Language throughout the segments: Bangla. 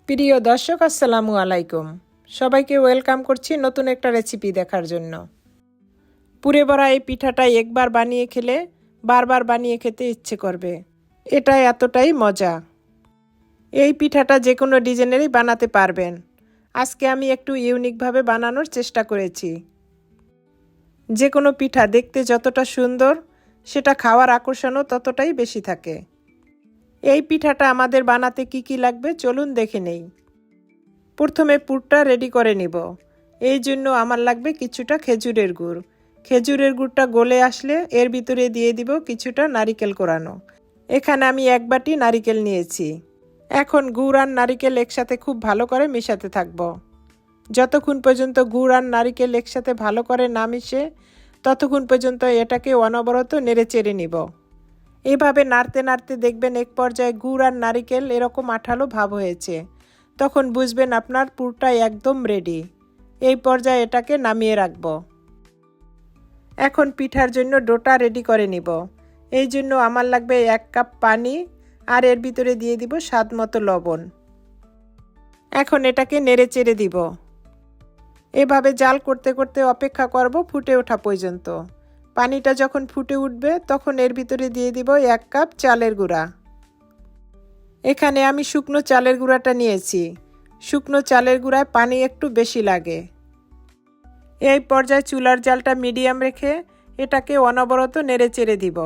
প্রিয় দর্শক আসসালামু আলাইকুম। সবাইকে ওয়েলকাম করছি নতুন একটা রেসিপি দেখার জন্য। পুরে ভরা এই পিঠাটা একবার বানিয়ে খেলে বারবার বানিয়ে খেতে ইচ্ছে করবে। এটা এতটাই মজা। এই পিঠাটা যে কোনো ডিজাইনেরই বানাতে পারবেন। আজকে আমি একটু ইউনিকভাবে বানানোর চেষ্টা করেছি। যে কোনো পিঠা দেখতে যতটা সুন্দর, সেটা খাওয়ার আকর্ষণও ততটাই বেশি থাকে। এই পিঠাটা আমাদের বানাতে কি লাগবে চলুন দেখে নেই। প্রথমে পুরটা রেডি করে নিব। এই জন্য আমার লাগবে কিছুটা খেজুরের গুড়। খেজুরের গুড়টা গলে আসলে এর ভিতরে দিয়ে দিব কিছুটা নারিকেল কোরানো। এখানে আমি 1 বাটি নারিকেল নিয়েছি। এখন গুড় আর নারিকেল একসাথে খুব ভালো করে মেশাতে থাকব। যতক্ষণ পর্যন্ত গুড় আর নারিকেল একসাথে ভালো করে না মিশে ততক্ষণ পর্যন্ত এটাকে অনবরত নেড়ে চেড়ে নিব। এভাবে নাড়তে নাড়তে দেখবেন এক পর্যায়ে গুড় আর নারিকেল এরকম আঠালো ভাব হয়েছে। তখন বুঝবেন আপনার পুরটা একদম রেডি। এই পর্যায়ে এটাকে নামিয়ে রাখব। এখন পিঠার জন্য ডোটা রেডি করে নিব। এই জন্য আমার লাগবে 1 কাপ পানি আর এর ভিতরে দিয়ে দিব স্বাদ মতো লবণ। এখন এটাকে নেড়ে চেড়ে দিব। এভাবে জাল করতে করতে অপেক্ষা করব ফুটে ওঠা পর্যন্ত। পানিটা যখন ফুটে উঠবে তখন এর ভিতরে দিয়ে দিব 1 কাপ চালের গুঁড়া। এখানে আমি শুকনো চালের গুঁড়াটা নিয়েছি। শুকনো চালের গুঁড়ায় পানি একটু বেশি লাগে। এই পর্যায়ে চুলার জালটা মিডিয়াম রেখে এটাকে অনবরত নেড়ে চেড়ে দিব।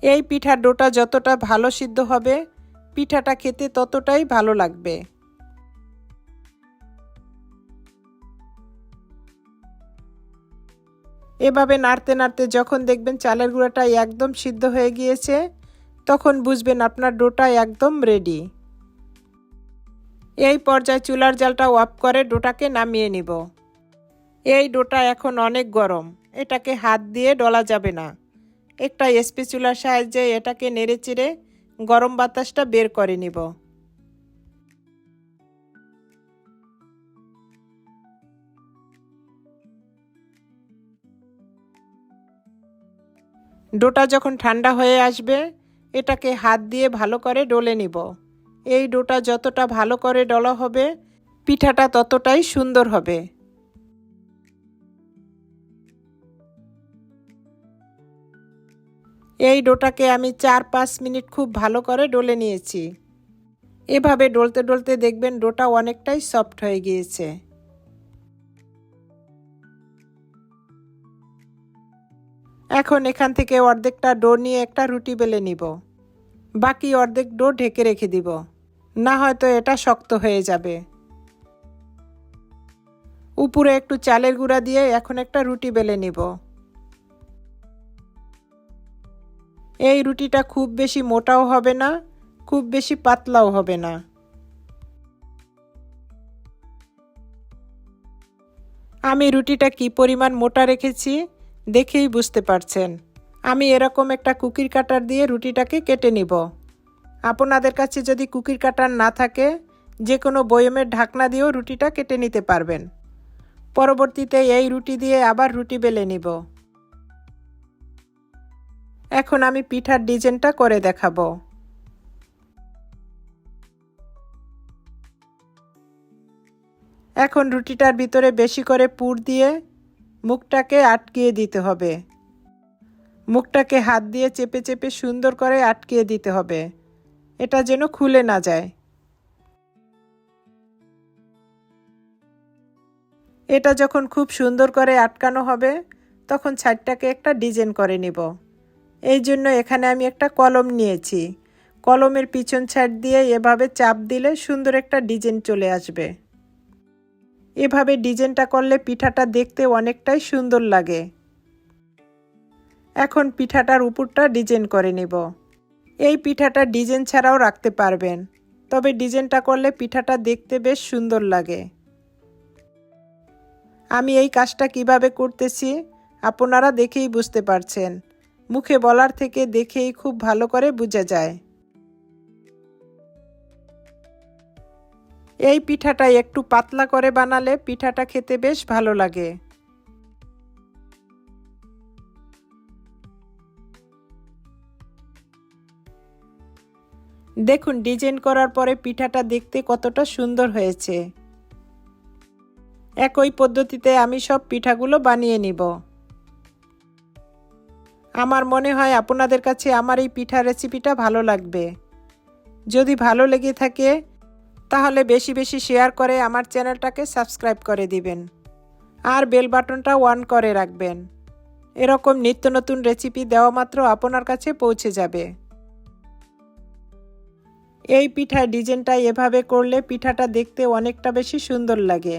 এই পিঠার ডোটা যতটা ভালো সিদ্ধ হবে পিঠাটা খেতে ততটাই ভালো লাগবে। এভাবে নাড়তে নাড়তে যখন দেখবেন চালের গুঁড়াটা একদম সিদ্ধ হয়ে গিয়েছে তখন বুঝবেন আপনার ডোটা একদম রেডি। এই পর্যায়ে চুলার জালটা অফ করে ডোটাকে নামিয়ে নিব। এই ডোটা এখন অনেক গরম, এটাকে হাত দিয়ে ডলা যাবে না। একটা স্প্যাচুলার সাহায্যে এটাকে নেড়ে চেড়ে গরম বাতাসটা বের করে নিব। ডোটা যখন ঠান্ডা হয়ে আসবে এটাকে হাত দিয়ে ভালো করে ডলে নিব। এই ডোটা যতটা ভালো করে ডলা হবে পিঠাটা ততটাই সুন্দর হবে। এই ডোটাকে আমি 4-5 মিনিট খুব ভালো করে ডলে নিয়েছি। এভাবে ডলতে ডলতে দেখবেন ডোটা অনেকটাই সফট হয়ে গিয়েছে। এখন এখান থেকে অর্ধেকটা ডো নিয়ে একটা রুটি বেলে নিব। বাকি অর্ধেক ডো ঢেকে রেখে দিব, না হয়তো এটা শক্ত হয়ে যাবে। উপরে একটু চালের গুঁড়া দিয়ে এখন একটা রুটি বেলে নিব। এই রুটিটা খুব বেশি মোটাও হবে না, খুব বেশি পাতলাও হবে না। আমি রুটিটা কি পরিমাণ মোটা রেখেছি দেখেই বুঝতে পারছেন। আমি এরকম একটা কুকির কাটার দিয়ে রুটিটাকে কেটে নিব। আপনাদের কাছে যদি কুকির কাটার না থাকে যে কোনো বয়মের ঢাকনা দিয়েও রুটিটা কেটে নিতে পারবেন। পরবর্তীতে এই রুটি দিয়ে আবার রুটি বেলে নিব। এখন আমি পিঠার ডিজাইনটা করে দেখাবো। এখন রুটিটার ভিতরে বেশি করে পুর দিয়ে মুখটাকে আটকিয়ে দিতে হবে। মুখটাকে হাত দিয়ে চেপে চেপে সুন্দর করে আটকিয়ে দিতে হবে, এটা যেন খুলে না যায়। এটা যখন খুব সুন্দর করে আটকানো হবে তখন ছাইডটাকে একটা ডিজাইন করে নিব। এই জন্য এখানে আমি একটা কলম নিয়েছি। কলমের পিছন সাইড দিয়ে এভাবে চাপ দিলে সুন্দর একটা ডিজাইন চলে আসবে। এভাবে ডিজাইনটা করলে পিঠাটা দেখতে অনেকটাই সুন্দর লাগে। এখন পিঠাটার উপরটা ডিজাইন করে নিব। এই পিঠাটা ডিজাইন ছাড়াও রাখতে পারবেন, তবে ডিজাইনটা করলে পিঠাটা দেখতে বেশ সুন্দর লাগে। আমি এই কাজটা কিভাবে করতেছি আপনারা দেখেই বুঝতে পারছেন। মুখে বলার থেকে দেখেই খুব ভালো করে বোঝা যায়। এই পিঠাটা একটু পাতলা করে বানালে পিঠাটা খেতে বেশ ভালো লাগে। দেখুন ডিজাইন করার পরে পিঠাটা দেখতে কতটা সুন্দর হয়েছে। একই পদ্ধতিতে আমি সব পিঠাগুলো বানিয়ে নিব। আমার মনে হয় আপনাদের কাছে আমার এই পিঠা রেসিপিটা ভালো লাগবে। যদি ভালো লেগে থাকে তাহলে বেশি বেশি শেয়ার করে আমার চ্যানেলটাকে সাবস্ক্রাইব করে দিবেন আর বেল বাটনটা অন করে রাখবেন। এরকম নিত্য নতুন রেসিপি দেওয়া মাত্র আপনার কাছে পৌঁছে যাবে। এই পিঠার ডিজাইনটা এভাবে করলে পিঠাটা দেখতে অনেকটা বেশি সুন্দর লাগে।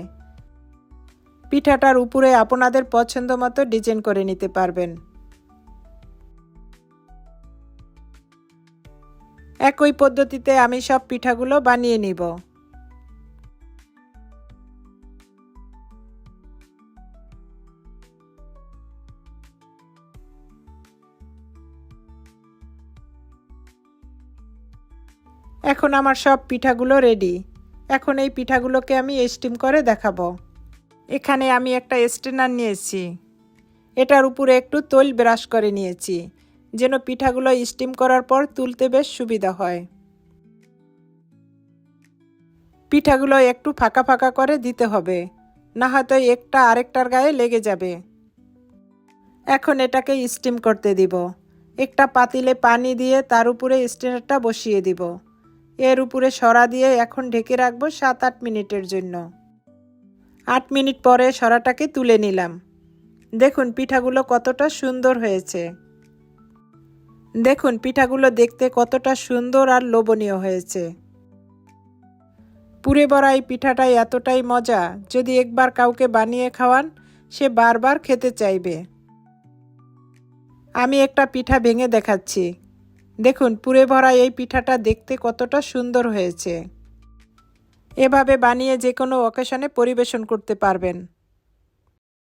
পিঠাটার উপরে আপনাদের পছন্দ মতো ডিজাইন করে নিতে পারবেন। একই পদ্ধতিতে আমি সব পিঠাগুলো বানিয়ে নিব। এখন আমার সব পিঠাগুলো রেডি। এখন এই পিঠাগুলোকে আমি স্টিম করে দেখাবো। এখানে আমি একটা স্ট্রেনার নিয়েছি। এটার উপরে একটু তৈল ব্রাশ করে নিয়েছি যেন পিঠাগুলো স্টিম করার পর তুলতে বেশ সুবিধা হয়। পিঠাগুলো একটু ফাঁকা ফাঁকা করে দিতে হবে, না হয়তো একটা আরেকটার গায়ে লেগে যাবে। এখন এটাকে স্টিম করতে দিব। একটা পাতিলে পানি দিয়ে তার উপরে স্ট্রেনারটা বসিয়ে দিব। এর উপরে সরা দিয়ে এখন ঢেকে রাখবো 7-8 মিনিটের জন্য। 8 মিনিট পরে সরাটাকে তুলে নিলাম। দেখুন পিঠাগুলো কতটা সুন্দর হয়েছে। দেখুন পিঠাগুলো দেখতে কতটা সুন্দর আর লোভনীয় হয়েছে। পুরে ভরা এই পিঠাটা এতটাই মজা, যদি একবার কাউকে বানিয়ে খাওয়ান সে বারবার খেতে চাইবে। আমি একটা পিঠা ভেঙে দেখাচ্ছি। দেখুন পুরে ভরা এই পিঠাটা দেখতে কতটা সুন্দর হয়েছে। এভাবে বানিয়ে যে কোনো অকেশনে পরিবেশন করতে পারবেন।